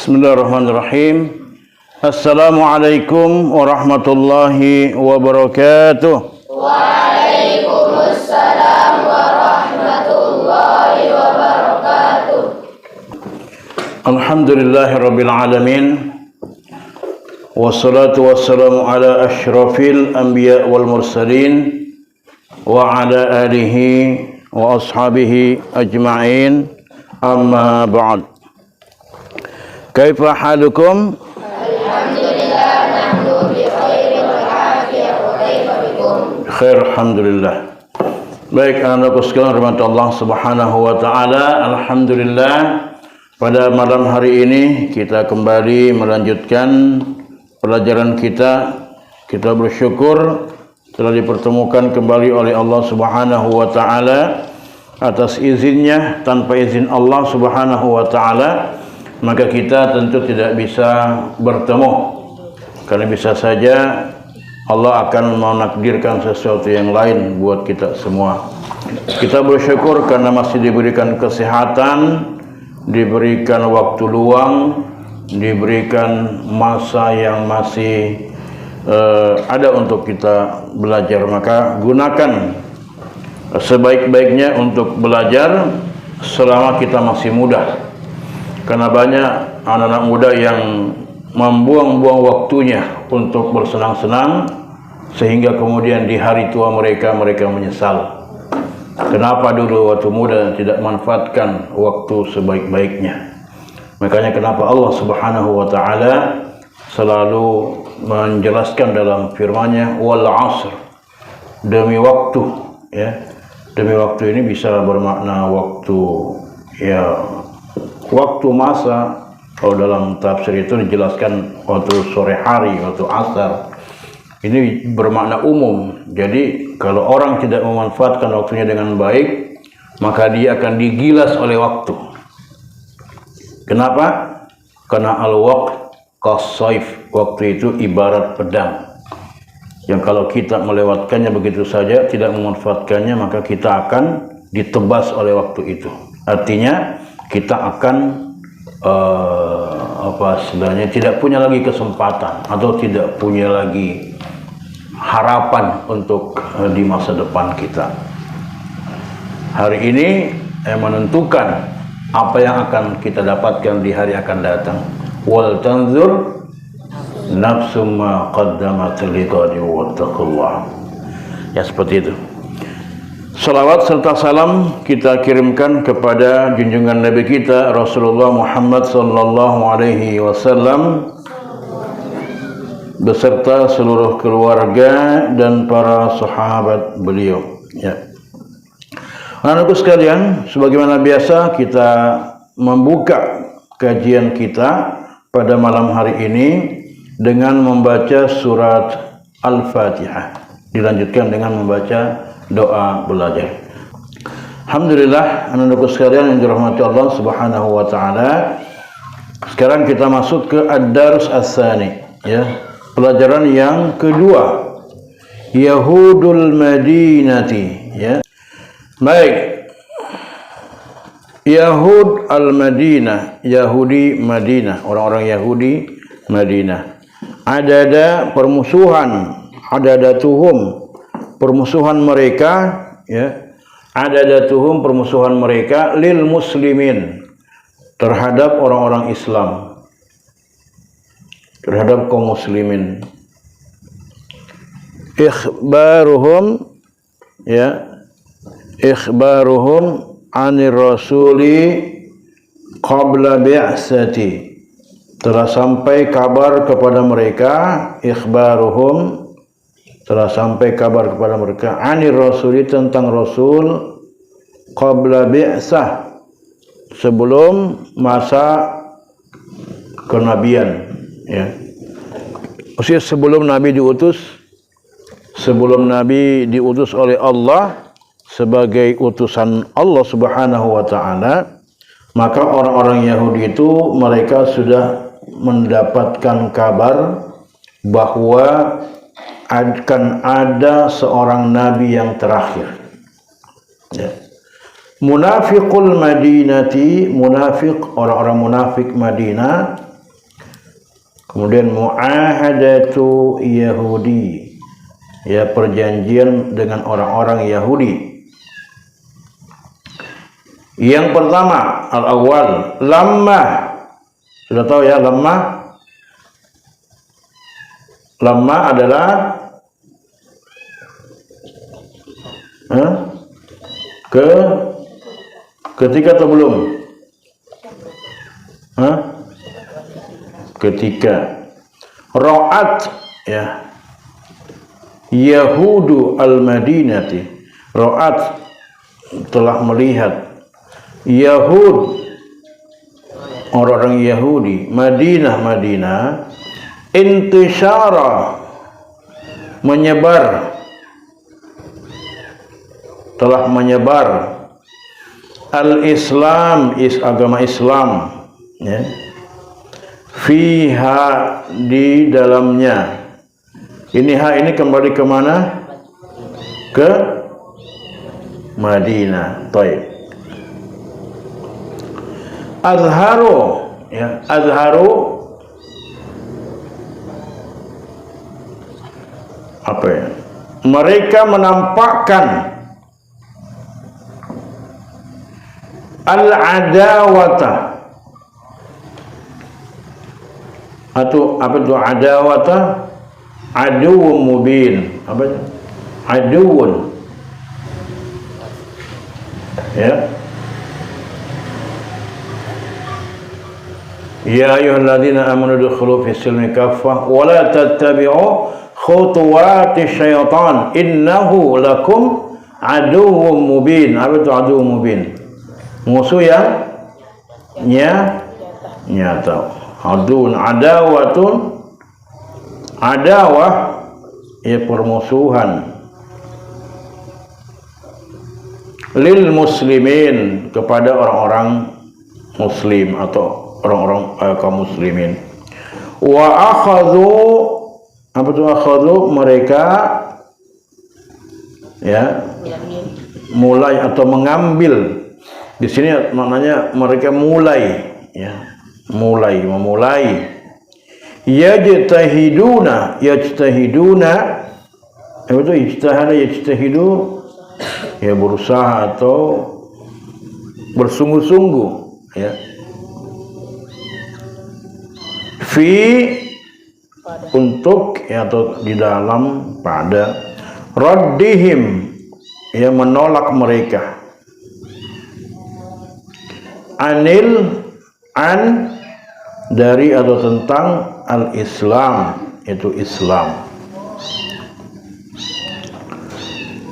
Bismillahirrahmanirrahim. Assalamualaikum warahmatullahi wabarakatuh. Waalaikumsalam warahmatullahi wabarakatuh. Alhamdulillahirabbil alamin. Wassalatu wassalamu ala asyrafil anbiya wal mursalin wa ala alihi wa ashabihi ajma'in. Amma ba'd. Kaifa halukum? Alhamdulillah, nahnu bi khairin wal afiyah, wa kaifa bikum? Khair, alhamdulillah. Baik, anak-anakku sekalian rahmat Allah Subhanahu wa taala. Alhamdulillah, pada malam hari ini kita kembali melanjutkan pelajaran kita. Kita bersyukur telah dipertemukan kembali oleh Allah Subhanahu wa taala. Atas izinnya, tanpa izin Allah Subhanahu wa taala, maka kita tentu tidak bisa bertemu, karena bisa saja Allah akan menakdirkan sesuatu yang lain buat kita semua. Kita bersyukur karena masih diberikan kesehatan, diberikan waktu luang, diberikan masa yang masih ada untuk kita belajar. Maka gunakan sebaik-baiknya untuk belajar selama kita masih muda. Karena banyak anak-anak muda yang membuang-buang waktunya untuk bersenang-senang, sehingga kemudian di hari tua mereka menyesal. Kenapa dulu waktu muda tidak manfaatkan waktu sebaik-baiknya? Makanya kenapa Allah Subhanahu wa taala selalu menjelaskan dalam firman-Nya, wal 'asr, demi waktu, ya. Demi waktu ini bisa bermakna waktu, ya, waktu masa. Kalau dalam tafsir itu dijelaskan waktu sore hari, waktu asar. Ini bermakna umum. Jadi kalau orang tidak memanfaatkan waktunya dengan baik, maka dia akan digilas oleh waktu. Kenapa? Karena al-waqt kas-saif, waktu itu ibarat pedang yang kalau kita melewatkannya begitu saja, tidak memanfaatkannya, maka kita akan ditebas oleh waktu itu. Artinya kita akan tidak punya lagi kesempatan atau tidak punya lagi harapan untuk di masa depan kita. Hari ini yang menentukan apa yang akan kita dapatkan di hari akan datang. Wal tanzur nafsum ma qaddamat liqadi wattaqullah. Ya, seperti itu. Salawat serta salam kita kirimkan kepada junjungan Nabi kita Rasulullah Muhammad sallallahu alaihi wasallam beserta seluruh keluarga dan para sahabat beliau. Ya. Anak-anakku sekalian, sebagaimana biasa kita membuka kajian kita pada malam hari ini dengan membaca surat Al-Fatihah. Dilanjutkan dengan membaca doa belajar. Alhamdulillah, anak-anakku sekalian yang dirahmati Allah Subhanahu wa taala. Sekarang kita masuk ke ad-dars as-tsani, ya. Pelajaran yang kedua, Yahudul Madinati, ya. Baik. Yahud al-Madinah, Yahudi Madinah, orang-orang Yahudi Madinah. Adada permusuhan, adadatuhum, permusuhan mereka, ya. Adadatuhum, permusuhan mereka lil muslimin, terhadap orang-orang Islam, terhadap kaum muslimin. Ikhbaruhum, ya, ikhbaruhum anir rasuli qabla bi'sati, telah sampai kabar kepada mereka, ikhbaruhum, telah sampai kabar kepada mereka, anir rasuli, tentang Rasul, qabla bi'sah, sebelum masa kenabian, ya. Maksudnya sebelum Nabi diutus, sebelum Nabi diutus oleh Allah sebagai utusan Allah Subhanahu wa taala, maka orang-orang Yahudi itu mereka sudah mendapatkan kabar bahwa akan ada seorang nabi yang terakhir, ya. Munafiqul Madinati, munafik, orang-orang munafik Madinah, Kemudian muahadatu Yahudi, ya, perjanjian dengan orang-orang Yahudi. Yang pertama, al-awwal, lamma. Sudah tahu ya, lamma? Lamma adalah ketika atau belum? Ketika. Ra'at, ya, Yahudu al-Madinati. Ra'at, telah melihat. Yahud, orang-orang Yahudi, Madinah, intisyara, menyebar, telah menyebar, al-Islam, agama Islam, ya, fiha, di dalamnya. Ini kembali ke mana? Ke Madinah. Baik. Azharu, ya, azharu apa ya? Mereka menampakkan al-adawata, atau apa itu adawata? Aduwwun mubin. Apa itu? Aduwwun, ya. Ya ayyuhalladzina amanu udkhulu fis silmi kaffah wa la tattabi'u khutuwati syaitan innahu lakum aduwwun mubin. Apa itu aduwwun mubin? Musuh yang nyata. Aduun, adawatun, adawah, ya, permusuhan. Lil muslimin, kepada orang-orang muslim atau orang-orang kaum muslimin. Wa akhadhu, apa itu akhadhu? Mereka, ya, mulai atau mengambil. Di sini maknanya mereka mulai, ya, memulai. Yajtahiduna, apa itu ijtihad? Yajtahidu, ya, berusaha atau bersungguh-sungguh, ya. Fi, untuk, ya, atau di dalam, pada, raddihim, ya, menolak mereka, anil, dari atau tentang al-Islam, itu Islam.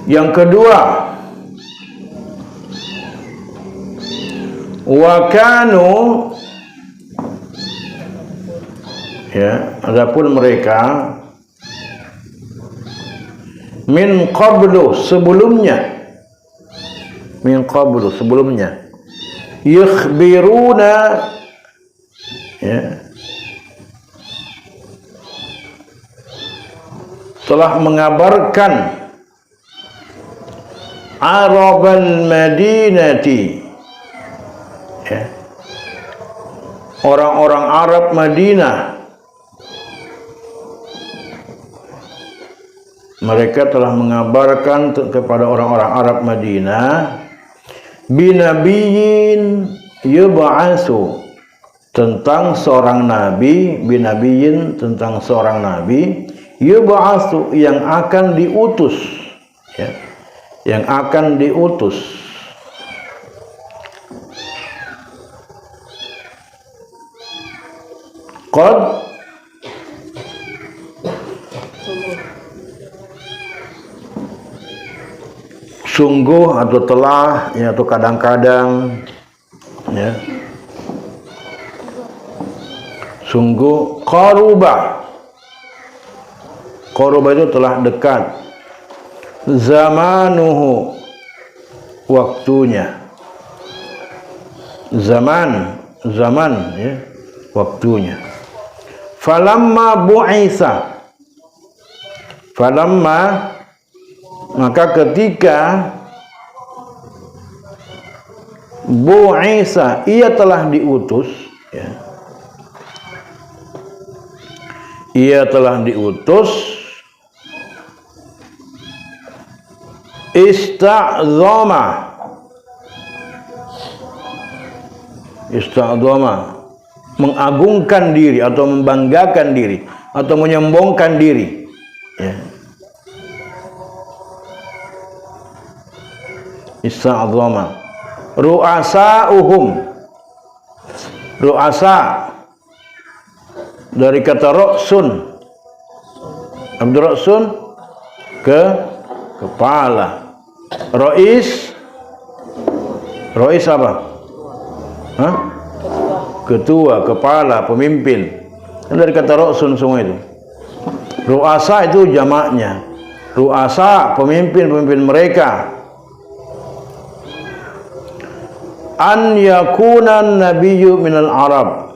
Yang kedua, wa kanu, ya, adapun mereka, min qablu, sebelumnya, yukhbiruna, ya, telah mengabarkan Arabal Madinati, ya, orang-orang Arab Madinah. Mereka telah mengabarkan kepada orang-orang Arab Madinah binabiyin yub'atsu, tentang seorang nabi, binabiyin, tentang seorang nabi, yub'atsu, yang akan diutus, ya, yang akan diutus. Qad, sungguh atau telah, ya, atau kadang-kadang, ya, sungguh, qaruba itu telah dekat, zamanuhu, waktunya, zaman, ya, waktunya. Falamma bu'isa, maka ketika bu'isa, ia telah diutus, ya, ia telah diutus ista'zama mengagungkan diri atau membanggakan diri atau menyombongkan diri, ya. Ista'zama ru'asa dari kata ra'sun, Abdur Ra'sun kepala, Rois apa? Hah? Ketua, kepala, pemimpin. Dari kata Ra'sun semua itu. Ru'asa itu jamaknya. Ru'asa, pemimpin mereka. An yakunan nabiyyu minal Arab.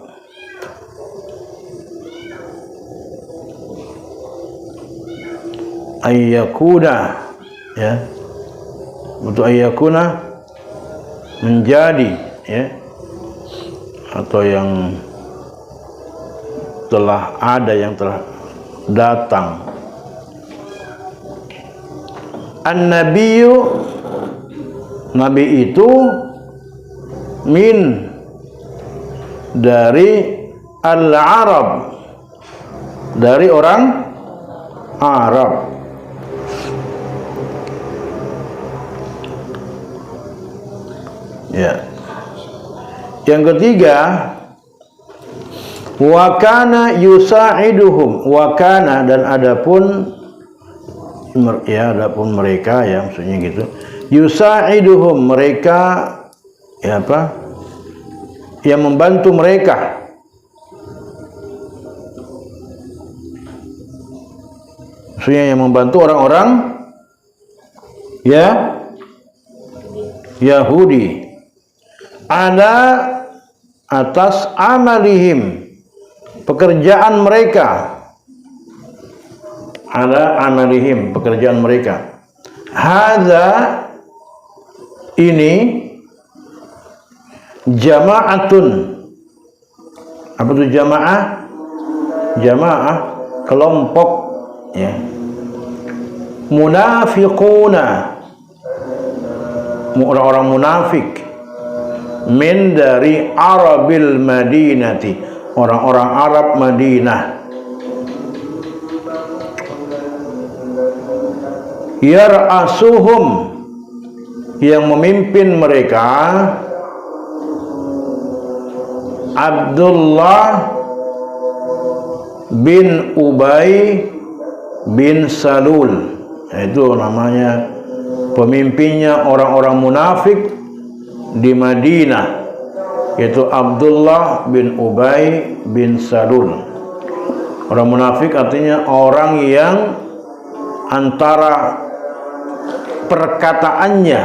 Ayyakuna, ya. Untuk ayyakuna menjadi, ya, atau yang telah ada, yang telah datang. An-nabiyyu, nabi itu, min, dari al-Arab, dari orang Arab. Ya. Yang ketiga, wakana yusa'iduhum, wakana, dan adapun, ya, adapun mereka, ya, maksudnya gitu, yusa'iduhum, mereka, ya, apa, yang membantu mereka, maksudnya yang membantu orang-orang, ya, Yahudi, ada atas amalihim, pekerjaan mereka, ada amalihim, pekerjaan mereka. Hadza, ini, jama'atun. Apa itu jamaah? Jamaah, kelompok, ya. Munafiquna, orang-orang munafik. Min, dari Arabil Madinati, orang-orang Arab Madinah. Yar'asuhum, yang memimpin mereka Abdullah bin Ubay bin Salul, itu namanya pemimpinnya orang-orang munafik di Madinah, yaitu Abdullah bin Ubay bin Salul. Orang munafik artinya orang yang antara perkataannya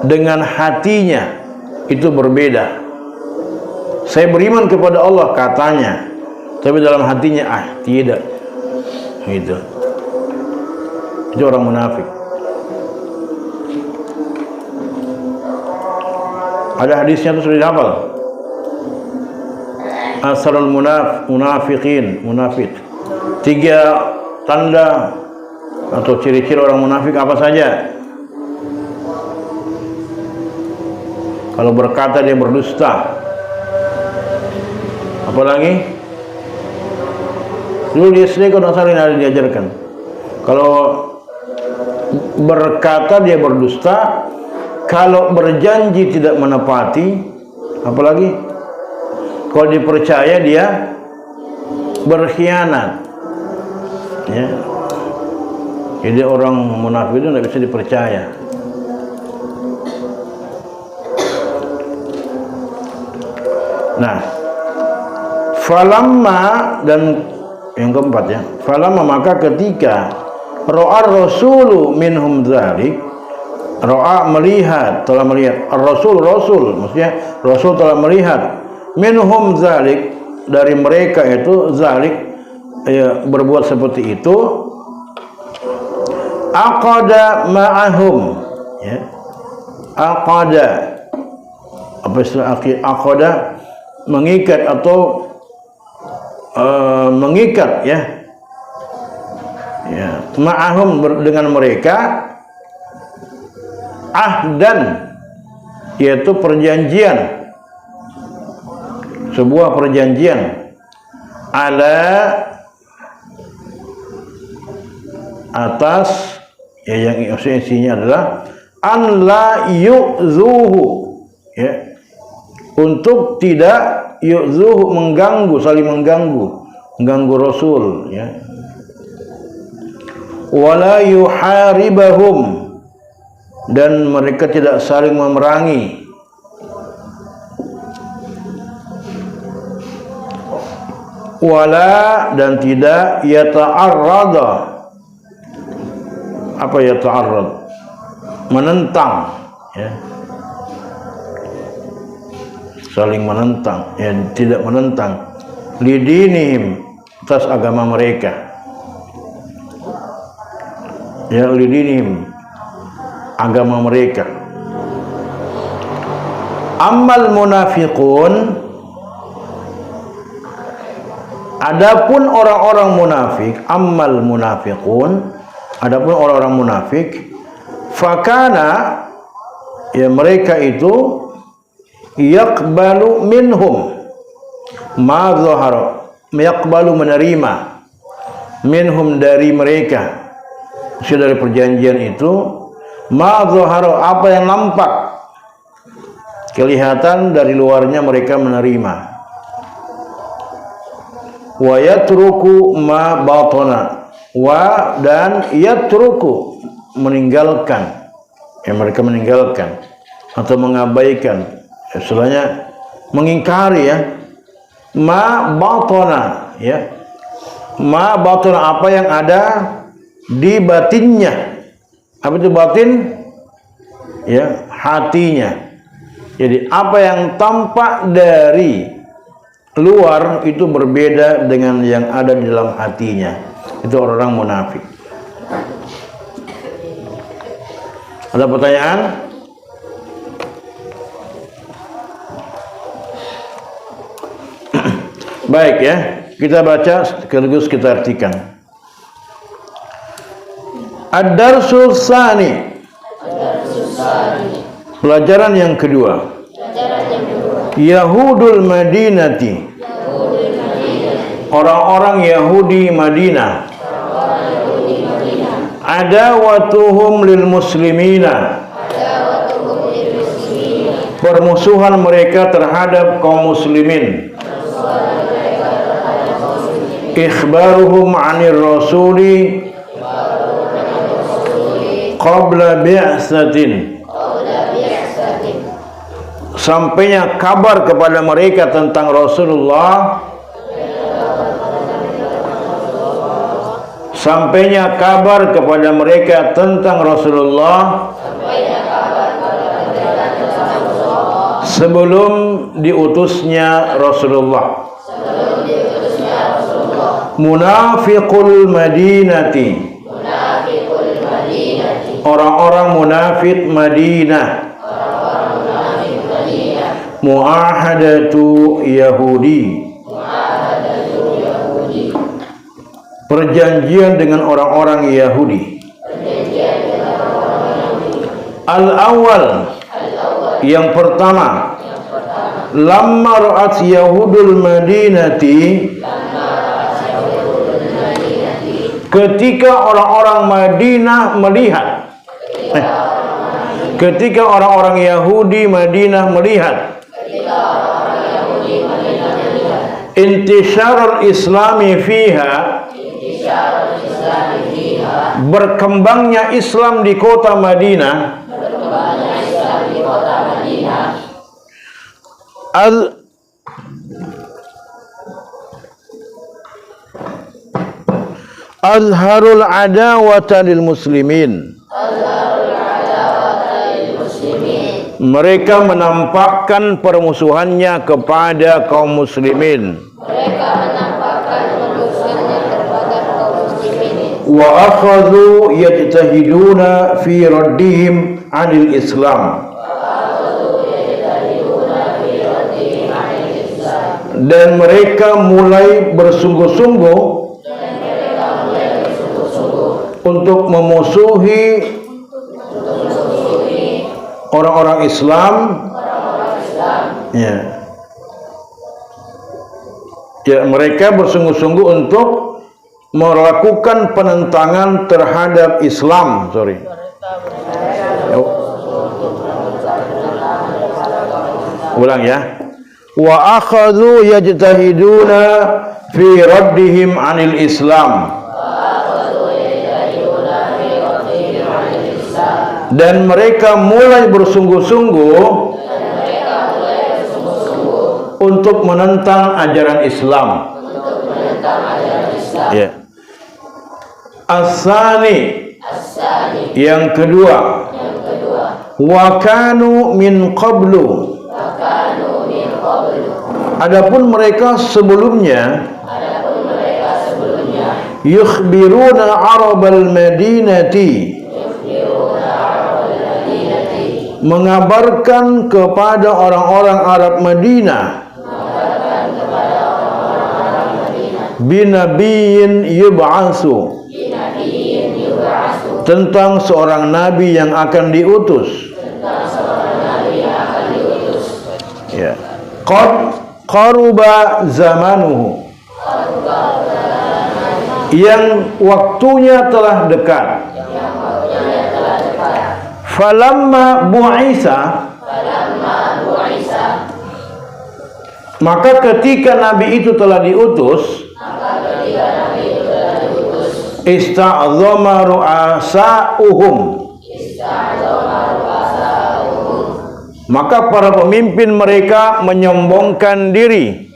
dengan hatinya itu berbeda. Saya beriman kepada Allah katanya, tapi dalam hatinya tidak. Gitu. Itu orang munafik. Ada hadisnya itu sudah dihafal. Asrul munafiqin, munafik. 3 tanda atau ciri-ciri orang munafik apa saja? Kalau berkata dia berdusta. Apalagi? Dulu di SD kalau saling ada diajarkan. Kalau berkata dia berdusta, kalau berjanji tidak menepati, apalagi kalau dipercaya dia berkhianat, ya. Jadi orang munafik itu tidak bisa dipercaya. Nah, falamma, dan yang keempat, ya, falamma, maka ketika ro'ar rasulu minhum dzalik, ro'a melihat, telah melihat, rasul maksudnya rasul telah melihat, minhum zalik, dari mereka itu zalik, ya, berbuat seperti itu, aqada ma'ahum, ya, aqada, apa istilah aqada, mengikat atau mengikat ya, ma'ahum dengan mereka, ahdan yaitu perjanjian, sebuah perjanjian, ala atas ya, yang isinya adalah an la yu'zuhu ya, untuk tidak yu'zuhu mengganggu, saling mengganggu Rasul ya, wala yuharibahum dan mereka tidak saling memerangi, wala dan tidak yata'arrada. Apa yata'arrad? Menentang ya, saling menentang ya, tidak menentang, lidinihim atas agama mereka ya, lidinihim agama mereka. Ammal munafiqun, adapun orang-orang munafik, ammal munafiqun, adapun orang-orang munafik, fakana ya, mereka itu yaqbalu minhum ma zahara, yaqbalu menerima, minhum dari mereka, dari perjanjian itu, ma zahara apa yang nampak, kelihatan dari luarnya mereka menerima, wa yatruku ma batana, wa dan yatruku meninggalkan ya, mereka meninggalkan atau mengabaikan, istilahnya mengingkari ya, ma batana ya, ma batana apa yang ada di batinnya. Apa itu batin? Ya, hatinya. Jadi apa yang tampak dari luar itu berbeda dengan yang ada di dalam hatinya. Itu orang-orang munafik. Ada pertanyaan? Baik ya, kita baca sekaligus kita artikan. Ad-darsul tsani, pelajaran yang kedua. Yahudul Madinati, orang-orang Yahudi Madinah. Adawatuhum lil muslimina, permusuhan mereka terhadap kaum muslimin. Ikhbaruhum 'anir rasuli qabla bi'satin, sampainya kabar kepada mereka tentang Rasulullah, sampainya kabar kepada mereka tentang Rasulullah sebelum diutusnya Rasulullah. Munafiqul Madinati, orang-orang munafik Madinah. Muahadatu Yahudi, perjanjian dengan orang-orang Yahudi. Al-awwal, yang pertama, lamma ra'at Yahudul Madinati, ketika orang-orang Madinah melihat, ketika orang-orang Yahudi Madinah melihat, intisyarul Islami fiha, berkembangnya Islam di kota Madinah, azharul adawata lil muslimin, mereka menampakkan permusuhannya kepada kaum muslimin. Wa akhadhu yajtahiduna fi raddihim 'anil Islam, dan mereka mulai bersungguh-sungguh untuk memusuhi orang-orang Islam. Ya. Ya, mereka bersungguh-sungguh untuk melakukan penentangan terhadap Islam. Ulang ya. Wa akhadhu yajtahiduna fi raddihim 'anil Islam. Dan mereka mulai bersungguh-sungguh untuk menentang ajaran Islam. Ya. As-sani, yang kedua, wa kanu min qablu, adapun mereka sebelumnya, yukhbiruna Arabal Madinati, mengabarkan kepada orang-orang Arab Madinah, binabiyin yub'asu, tentang seorang nabi yang akan diutus. Ya. Qad qaruba zamanuhu, yang waktunya telah dekat. Falamma bu'isa, maka ketika nabi itu telah diutus, ista'zama ru'asa'uhum, maka para pemimpin mereka menyombongkan diri,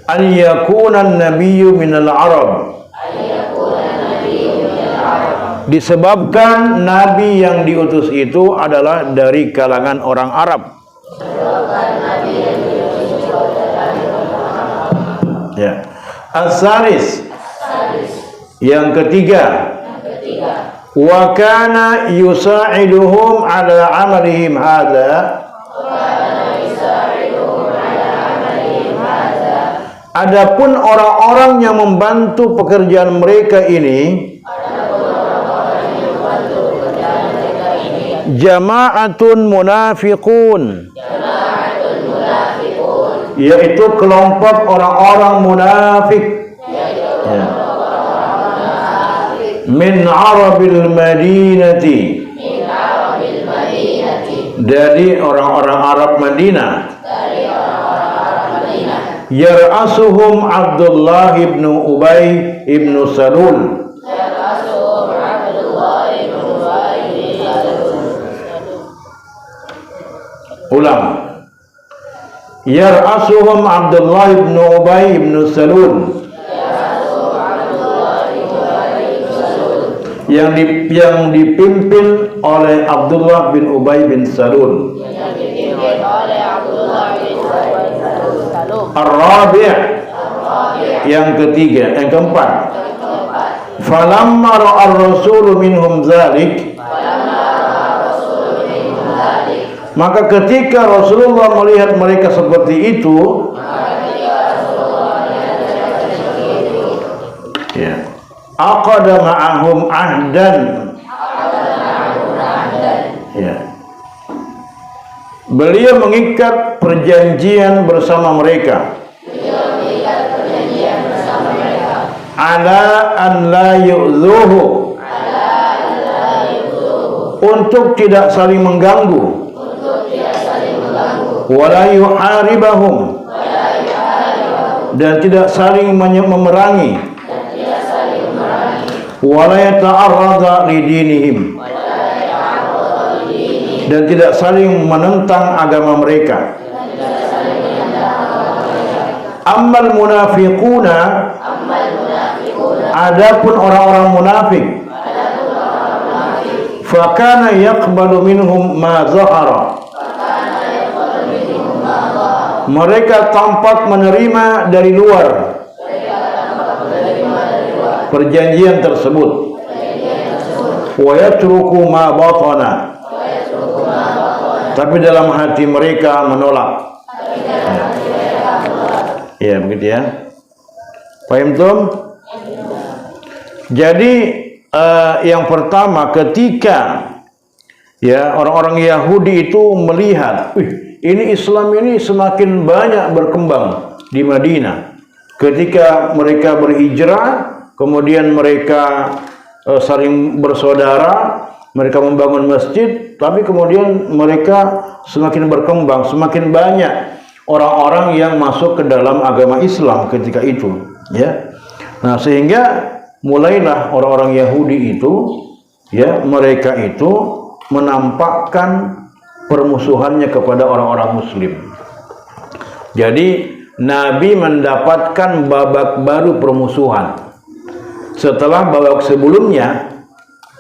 an yakuna nabiyyu minal Arab, disebabkan nabi yang diutus itu adalah dari kalangan orang Arab. Ya. As-salis, yang ketiga, wa kana yusa'iduhum ala amalihim hadza, adapun orang-orang yang membantu pekerjaan mereka ini, jama'atun munafiqun, yaitu kelompok orang-orang munafik, ya. Min Arabil Madinati, dari orang-orang Arab Madinah. Yar'asuhum Abdullah ibn Ubay ibn Salul, ulang. Yar'asuhum Abdullah ibn Ubay ibn Salul, yang dipimpin oleh Abdullah bin Ubay bin Salul. Ar-rabi', yang ketiga, yang keempat. Falamma ra'a ar-rasul minhum dzalik, maka ketika Rasulullah melihat mereka seperti itu, ya, aqada ma'ahum ahdan, ya, beliau mengikat perjanjian bersama mereka, ala an la yu'dhuhu, untuk tidak saling mengganggu, wala yuharibahum, dan tidak saling memerangi, wala yata'arrada lidinihim, dan tidak saling menentang agama mereka. Ammal munafiquna, adapun orang-orang munafik, fakana yaqbalu minhum ma zahara, mereka tampak menerima dari luar perjanjian tersebut, wa yatruku ma batana, tapi dalam hati mereka menolak. Ya, begitu ya. Paham tuh? Jadi yang pertama, ketika ya orang-orang Yahudi itu melihat, ini Islam ini semakin banyak berkembang di Madinah. Ketika mereka berhijrah, kemudian mereka saling bersaudara, mereka membangun masjid, tapi kemudian mereka semakin berkembang, semakin banyak orang-orang yang masuk ke dalam agama Islam ketika itu, ya. Nah, sehingga mulailah orang-orang Yahudi itu, ya, mereka itu menampakkan permusuhannya kepada orang-orang Muslim. Jadi Nabi mendapatkan babak baru permusuhan setelah babak sebelumnya,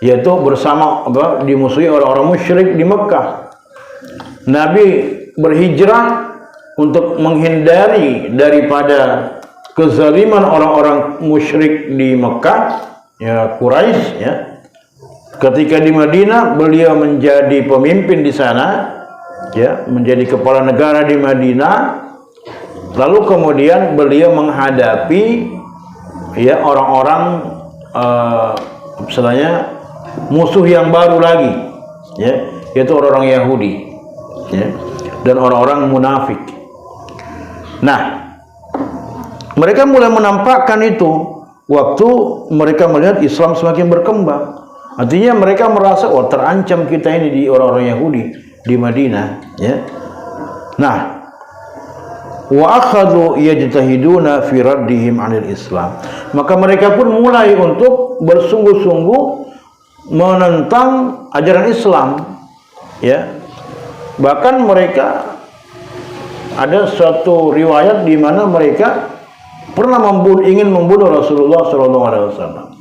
yaitu bersama dimusuhi orang-orang musyrik di Mekah. Nabi berhijrah untuk menghindari daripada kezaliman orang-orang musyrik di Mekah, ya, Quraisy, ya. Ketika di Madinah beliau menjadi pemimpin di sana, ya, menjadi kepala negara di Madinah. Lalu kemudian beliau menghadapi, ya, orang-orang istilahnya musuh yang baru lagi, ya, yaitu orang-orang Yahudi, ya, dan orang-orang munafik. Nah, mereka mulai menampakkan itu waktu mereka melihat Islam semakin berkembang. Artinya mereka merasa, oh, terancam kita ini di orang-orang Yahudi di Madinah, ya. Nah, wa akhadhu yajtahiduna fi raddihim 'anil Islam. Maka mereka pun mulai untuk bersungguh-sungguh menentang ajaran Islam, ya. Bahkan mereka ada suatu riwayat di mana mereka pernah ingin membunuh Rasulullah SAW.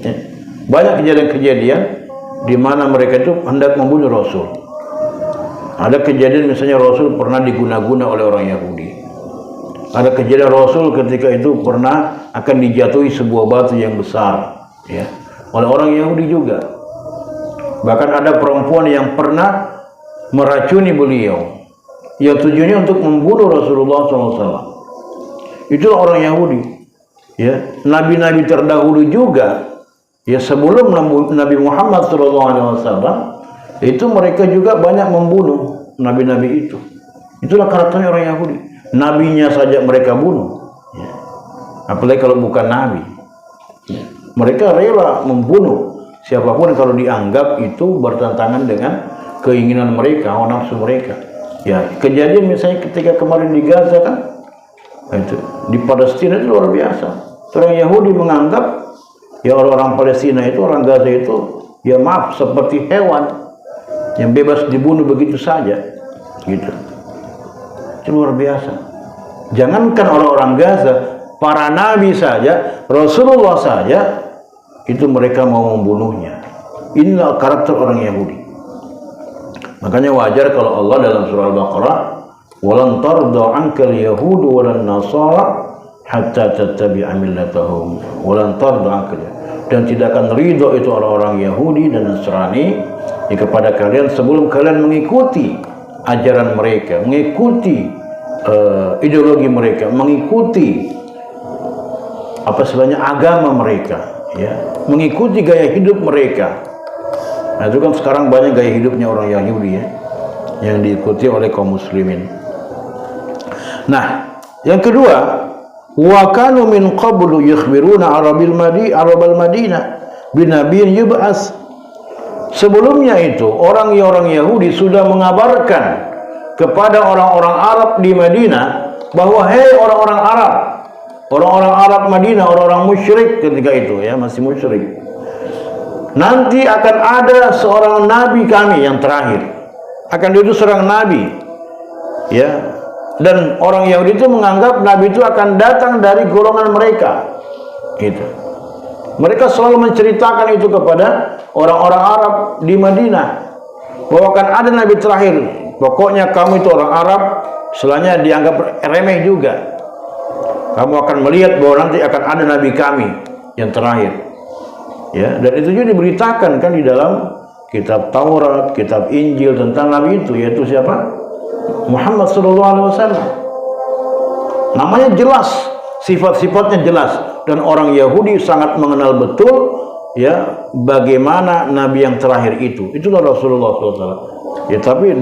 Ya. Banyak kejadian-kejadian di mana mereka itu hendak membunuh Rasul. Ada kejadian misalnya Rasul pernah diguna-guna oleh orang Yahudi. Ada kejadian Rasul ketika itu pernah akan dijatuhi sebuah batu yang besar, ya, oleh orang Yahudi juga. Bahkan ada perempuan yang pernah meracuni beliau, yang tujuannya untuk membunuh Rasulullah SAW. Itu orang Yahudi, ya. Nabi-nabi terdahulu juga, ya, sebelum Nabi Muhammad SAW, itu mereka juga banyak membunuh nabi-nabi itu. Itulah karakternya orang Yahudi. Nabinya saja mereka bunuh, ya. Apalagi kalau bukan nabi, ya. Mereka rela membunuh siapapun kalau dianggap itu bertentangan dengan keinginan mereka, hawa nafsu mereka. Ya, kejadian misalnya ketika kemarin di Gaza, kan, itu di Palestina itu luar biasa. Orang Yahudi menganggap, ya, orang-orang Palestina itu, orang Gaza itu, ya, maaf, seperti hewan yang bebas dibunuh begitu saja, gitu. Itu luar biasa. Jangankan orang-orang Gaza, para nabi saja, Rasulullah saja, itu mereka mau membunuhnya. Inilah karakter orang Yahudi. Makanya wajar kalau Allah dalam surah Al-Baqarah, "Walan tarda 'ankal yahudu walan nasara hatta tattabi'a millatahum." Walan tarda 'ankal, dan tidak akan ridho itu orang-orang Yahudi dan Nasrani, ya, kepada kalian sebelum kalian mengikuti ajaran mereka, mengikuti ideologi mereka, mengikuti apa sebenarnya agama mereka, ya, mengikuti gaya hidup mereka. Nah, itu kan sekarang banyak gaya hidupnya orang Yahudi, ya, yang diikuti oleh kaum muslimin. Nah, yang kedua, wa kanu min qablu yukhbiruna arabal Madinah binabiyyin yub'ats. Sebelumnya itu orang-orang Yahudi sudah mengabarkan kepada orang-orang Arab di Madinah bahwa, hei orang-orang Arab Madinah, orang-orang musyrik ketika itu, ya, masih musyrik, nanti akan ada seorang nabi kami yang terakhir, akan diutus seorang nabi, ya. Dan orang Yahudi itu menganggap nabi itu akan datang dari golongan mereka, gitu. Mereka selalu menceritakan itu kepada orang-orang Arab di Madinah, bahwa akan ada nabi terakhir. Pokoknya kamu itu orang Arab, setelahnya dianggap remeh juga. Kamu akan melihat bahwa nanti akan ada nabi kami yang terakhir, ya. Dan itu juga diberitakan kan di dalam kitab Taurat, kitab Injil tentang Nabi itu, yaitu siapa? Muhammad sallallahu alaihi wasallam. Namanya jelas, sifat-sifatnya jelas, dan orang Yahudi sangat mengenal betul ya bagaimana nabi yang terakhir itu. Itulah Rasulullah SAW. Ya, tapi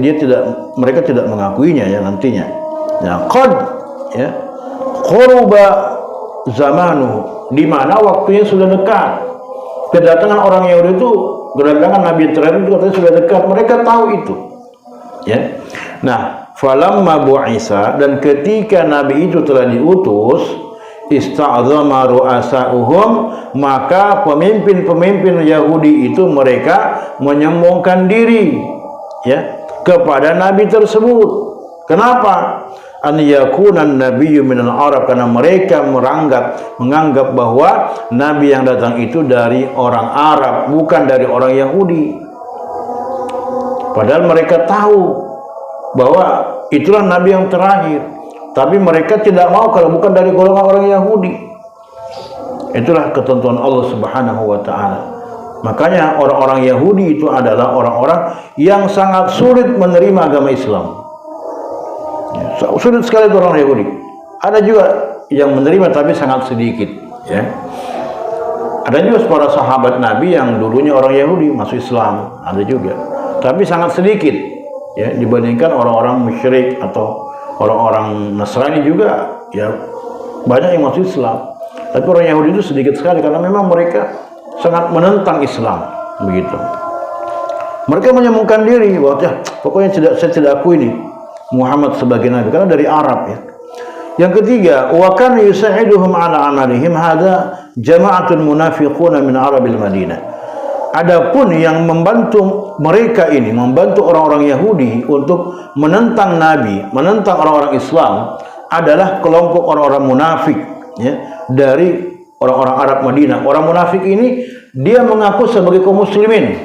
mereka tidak mengakuinya ya nantinya. Ya, qad ya quruba zamanu, di mana waktunya sudah dekat. Kedatangan orang Yahudi itu, kedatangan nabi yang terakhir itu katanya sudah dekat. Mereka tahu itu. Ya. Nah, falamma bu'isa, dan ketika nabi itu telah diutus, ista'zama ru'asa'uhum, maka pemimpin-pemimpin Yahudi itu mereka menyombongkan diri ya kepada nabi tersebut. Kenapa? An yakunan nabiyyu minal Arab, karena mereka menganggap bahwa nabi yang datang itu dari orang Arab, bukan dari orang Yahudi. Padahal mereka tahu bahwa itulah nabi yang terakhir, tapi mereka tidak mau kalau bukan dari golongan orang Yahudi. Itulah ketentuan Allah Subhanahu wa taala. Makanya orang-orang Yahudi itu adalah orang-orang yang sangat sulit menerima agama Islam. Sulit sekali itu orang Yahudi. Ada juga yang menerima tapi sangat sedikit ya. Ada juga para sahabat Nabi yang dulunya orang Yahudi masuk Islam, ada juga. Tapi sangat sedikit ya dibandingkan orang-orang musyrik atau orang-orang Nasrani juga ya banyak yang masuk Islam. Tapi orang Yahudi itu sedikit sekali karena memang mereka sangat menentang Islam begitu. Mereka menyombongkan diri bahwa ya, pokoknya saya tidak akui ini Muhammad sebagai nabi karena dari Arab ya. Yang ketiga, wa kana yusa'iduhum ala amalihim hadza jama'atun munafiquna min Arabil Madinah. Adapun yang membantu mereka ini, membantu orang-orang Yahudi untuk menentang nabi, menentang orang-orang Islam adalah kelompok orang-orang munafik ya, dari orang-orang Arab Madinah. Orang munafik ini dia mengaku sebagai kaum muslimin.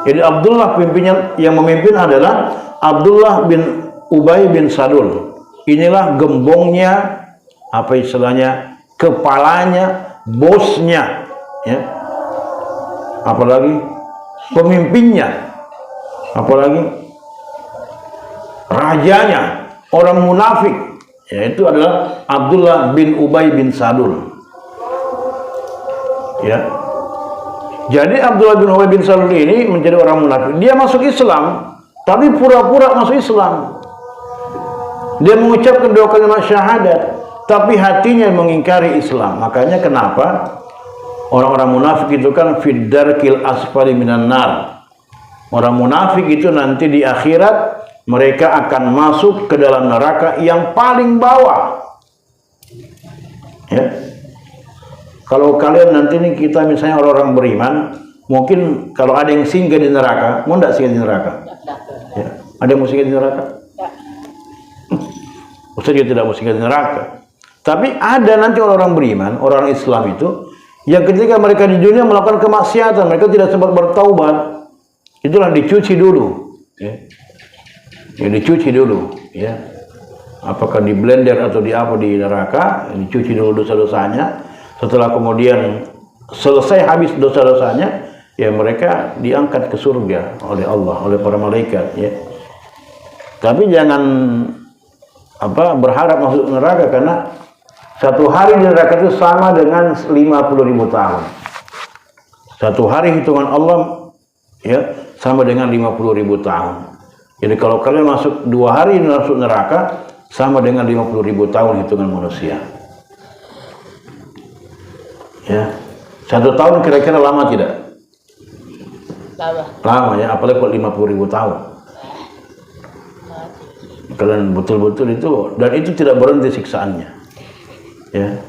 Jadi Abdullah pimpinnya, yang memimpin adalah Abdullah bin Ubay bin Salul. Inilah gembongnya, apa istilahnya, kepalanya, bosnya, ya. Apalagi pemimpinnya, apalagi rajanya, orang munafik, yaitu adalah Abdullah bin Ubay bin Salul. Ya. Jadi Abdullah bin Ubay bin Salul ini menjadi orang munafik. Dia masuk Islam, tapi pura-pura masuk Islam. Dia mengucapkan dua kalimat syahadat, tapi hatinya mengingkari Islam. Makanya kenapa orang-orang munafik itu kan fid darkil asfali minan nar. Orang munafik itu nanti di akhirat mereka akan masuk ke dalam neraka yang paling bawah. Ya. Kalau kalian nanti nih, kita misalnya orang-orang beriman, mungkin kalau ada yang singgah di neraka, mau tidak singgah di neraka? Ya. Ada yang mau singgah di neraka? Ustaz juga tidak mau singgah di neraka. Tapi ada nanti orang-orang beriman, orang Islam itu, yang ketika mereka di dunia melakukan kemaksiatan, mereka tidak sempat bertaubat, itulah dicuci dulu. Ya. Ya, dicuci dulu. Ya. Apakah di blender atau di apa di neraka, dicuci dulu dosa-dosanya. Setelah kemudian selesai habis dosa-dosanya, ya mereka diangkat ke surga oleh Allah, oleh para malaikat. Ya. Tapi jangan berharap masuk neraka, karena satu hari di neraka itu sama dengan 50.000 tahun. Satu hari hitungan Allah ya sama dengan 50.000 tahun. Jadi kalau kalian masuk 2 hari masuk neraka, sama dengan 50.000 tahun hitungan manusia. Ya, 1 tahun kira-kira lama tidak? Lama ya, apalagi kalau 50.000 tahun. Kalian betul-betul itu, dan itu tidak berhenti siksaannya. Ya,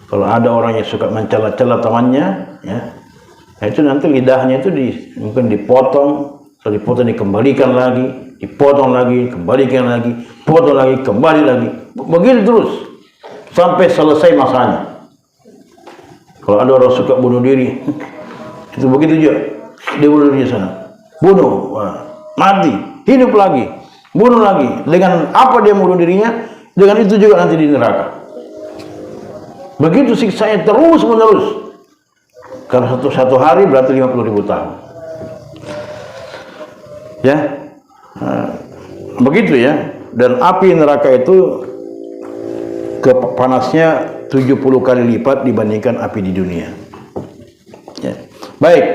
kalau ada orang yang suka mencela-cela temannya, ya, itu nanti lidahnya itu mungkin dipotong, setelah dipotong dikembalikan lagi, dipotong lagi, kembalikan lagi, potong lagi, kembali lagi, begitu terus sampai selesai masanya. Kalau ada orang suka bunuh diri, itu begitu juga, dia bunuh diri sana, bunuh, mati, hidup lagi, bunuh lagi. Dengan apa dia bunuh dirinya? Dengan itu juga nanti di neraka. Begitu siksanya terus menerus. Karena satu hari berarti 50.000 tahun. Ya, begitu ya. Dan api neraka itu panasnya 70 kali lipat dibandingkan api di dunia. Ya. Baik.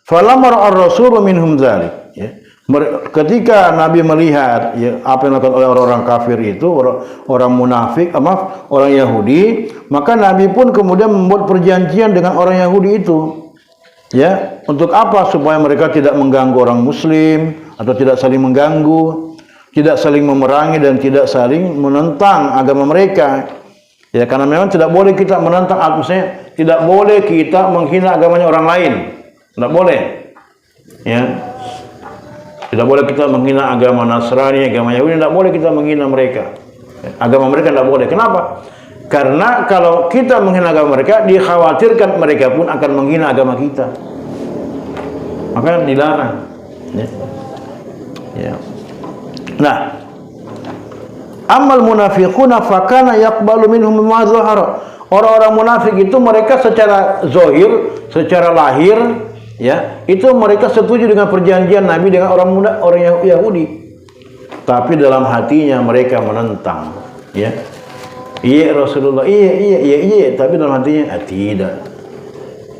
Falamma ar-rasulu minhum dzalik, ya. Ketika Nabi melihat ya, apa yang dilakukan oleh orang-orang kafir itu, orang munafik, orang Yahudi, maka Nabi pun kemudian membuat perjanjian dengan orang Yahudi itu. Ya, untuk apa? Supaya mereka tidak mengganggu orang muslim atau tidak saling mengganggu, tidak saling memerangi dan tidak saling menentang agama mereka. Ya, karena memang tidak boleh kita menentang, maksudnya tidak boleh kita menghina agamanya orang lain. Tidak boleh. Ya. Tidak boleh kita menghina agama Nasrani, agama Yahudi, tidak boleh kita menghina mereka. Agama mereka tidak boleh. Kenapa? Karena kalau kita menghina agama mereka, dikhawatirkan mereka pun akan menghina agama kita. Maka dilarang. Ya. Ya. Nah, amal munafiquna fakana yaqbalu minhum ma zahara. Orang-orang munafik itu mereka secara zahir, secara lahir, ya, itu mereka setuju dengan perjanjian Nabi dengan orang Yahudi. Tapi dalam hatinya mereka menentang, ya. Iya Rasulullah, iya, tapi dalam hatinya tidak.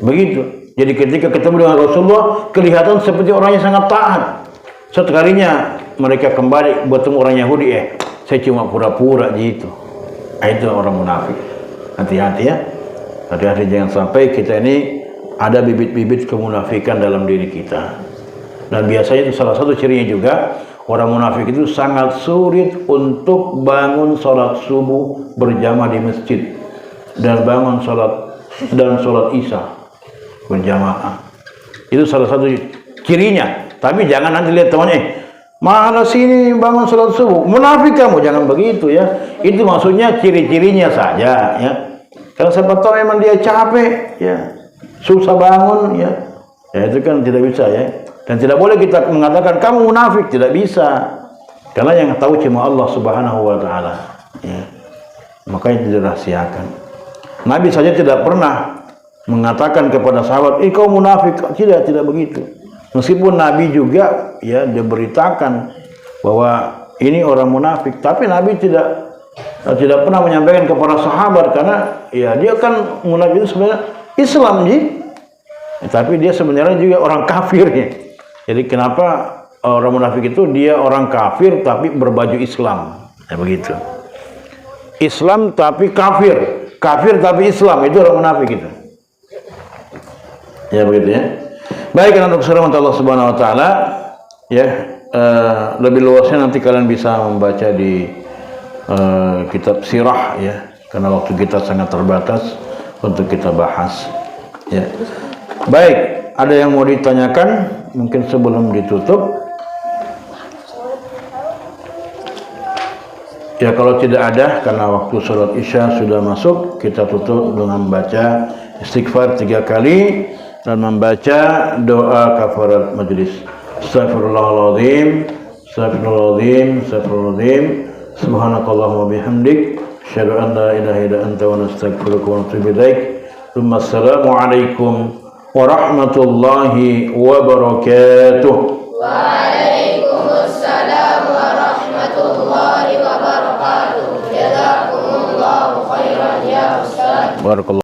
Begitu. Jadi ketika ketemu dengan Rasulullah, kelihatan seperti orangnya sangat taat. Sekalinya mereka kembali bertemu orang Yahudi, saya cuma pura-pura gitu. Itu orang munafik. Hati-hati ya. Hati-hati jangan sampai kita ini ada bibit-bibit kemunafikan dalam diri kita. Dan biasanya itu salah satu cirinya juga, orang munafik itu sangat sulit untuk bangun sholat subuh berjamaah di masjid dan bangun sholat isya berjamaah. Itu salah satu cirinya. Tapi jangan nanti lihat temannya, mana sini bangun sholat subuh, munafik kamu, jangan begitu ya. Itu maksudnya ciri-cirinya saja ya. Kalau siapa tahu memang dia capek ya, susah bangun ya, itu kan tidak bisa ya. Dan tidak boleh kita mengatakan kamu munafik, tidak bisa. Karena yang tahu cuma Allah Subhanahu wa taala ya. Makanya dirahasiakan. Nabi saja tidak pernah mengatakan kepada sahabat, kau munafik. Tidak begitu. Meskipun Nabi juga ya diberitakan bahwa ini orang munafik, tapi Nabi tidak pernah menyampaikan kepada sahabat karena ya dia kan munafik itu sebenarnya Islam tapi dia sebenarnya juga orang kafir ya. Jadi kenapa orang munafik itu dia orang kafir tapi berbaju Islam, ya begitu. Islam tapi kafir, kafir tapi Islam, itu orang munafik itu. Ya begitu ya. Baik, untuk saudara Allah Subhanahu wa taala ya, lebih luasnya nanti kalian bisa membaca di kitab sirah ya, karena waktu kita sangat terbatas untuk kita bahas ya. Baik, ada yang mau ditanyakan mungkin sebelum ditutup? Ya, kalau tidak ada, karena waktu sholat isya sudah masuk, kita tutup dengan membaca istighfar 3 kali dan membaca doa kafarat majelis. Astagfirullahaladzim, astagfirullahaladzim, subhanakallahumma bihamdik, asyhadu an la ilaha illa anta wa nastaghfiruka wa natubu ilaik. Assalamualaikum warahmatullahi wabarakatuh. Waalaikumsalam warahmatullahi wabarakatuh. Jazakumullahu khairan ya Ustaz. Barakallahu.